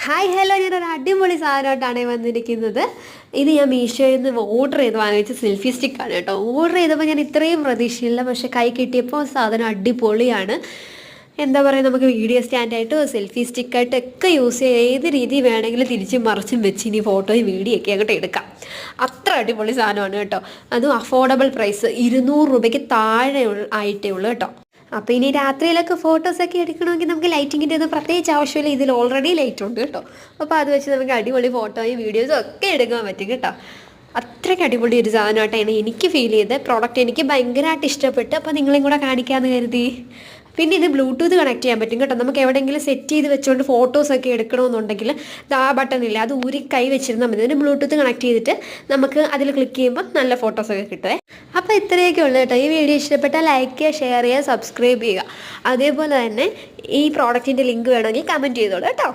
Hi hello ഞാനൊരു അടിപൊളി സാധനമായിട്ടാണ് വന്നിരിക്കുന്നത്. ഇത് ഞാൻ മീഷോയിൽ നിന്ന് ഓർഡർ ചെയ്ത് വാങ്ങിച്ച സെൽഫി സ്റ്റിക്കാണ് കേട്ടോ. ഓർഡർ ചെയ്തപ്പോൾ ഞാൻ ഇത്രയും പ്രതീക്ഷയില്ല, പക്ഷേ കൈ കിട്ടിയപ്പോൾ സാധനം അടിപൊളിയാണ്. എന്താ പറയുക, നമുക്ക് വീഡിയോ സ്റ്റാൻഡായിട്ട് സെൽഫി സ്റ്റിക്കായിട്ട് ഒക്കെ യൂസ് ചെയ്യുക, ഏത് രീതി വേണമെങ്കിലും തിരിച്ചും മറിച്ചും വെച്ച് ഇനി ഫോട്ടോയും വീഡിയോ ഒക്കെ അങ്ങോട്ട് എടുക്കാം. അത്ര അടിപൊളി സാധനമാണ് കേട്ടോ. അതും അഫോർഡബിൾ പ്രൈസ്, 200 രൂപയ്ക്ക് താഴെ ആയിട്ടേ ഉള്ളൂ കേട്ടോ. അപ്പോൾ ഇനി രാത്രിയിലൊക്കെ ഫോട്ടോസൊക്കെ എടുക്കണമെങ്കിൽ നമുക്ക് ലൈറ്റിങ്ങിൻ്റെ ഒന്നും പ്രത്യേകിച്ച് ആവശ്യമില്ല. ഇതിൽ ഓൾറെഡി ലൈറ്റ് ഉണ്ട് കേട്ടോ. അപ്പോൾ അത് വെച്ച് നമുക്ക് അടിപൊളി ഫോട്ടോയും വീഡിയോസും ഒക്കെ എടുക്കാൻ പറ്റും കേട്ടോ. അത്രയ്ക്ക് അടിപൊളി ഒരു സാധനമായിട്ടാണ് എനിക്ക് ഫീൽ ചെയ്തത്. പ്രോഡക്റ്റ് എനിക്ക് ഭയങ്കരമായിട്ട് ഇഷ്ടപ്പെട്ടു. അപ്പോൾ നിങ്ങളെയും കൂടെ കാണിക്കാമെന്ന് കരുതി. പിന്നെ ഇത് ബ്ലൂടൂത്ത് കണക്ട് ചെയ്യാൻ പറ്റും കേട്ടോ. നമുക്ക് എവിടെയെങ്കിലും സെറ്റ് ചെയ്ത് വെച്ചുകൊണ്ട് ഫോട്ടോസൊക്കെ എടുക്കണമെന്നുണ്ടെങ്കിൽ ആ ബട്ടൺ ഇല്ല, അത് ഊരി കൈ വെച്ചിരുന്നാൽ മതി. അതിന് ബ്ലൂടൂത്ത് കണക്ട് ചെയ്തിട്ട് നമുക്ക് അതിൽ ക്ലിക്ക് ചെയ്യുമ്പോൾ നല്ല ഫോട്ടോസൊക്കെ കിട്ടുമേ. അപ്പോൾ ഇത്രയൊക്കെ ഉള്ളൂ കേട്ടോ. ഈ വീഡിയോ ഇഷ്ടപ്പെട്ടാൽ ലൈക്ക് ചെയ്യുക, ഷെയർ ചെയ്യുക, സബ്സ്ക്രൈബ് ചെയ്യുക. അതേപോലെ തന്നെ ഈ പ്രോഡക്റ്റിൻ്റെ ലിങ്ക് വേണമെങ്കിൽ കമൻറ്റ് ചെയ്തോളൂ കേട്ടോ.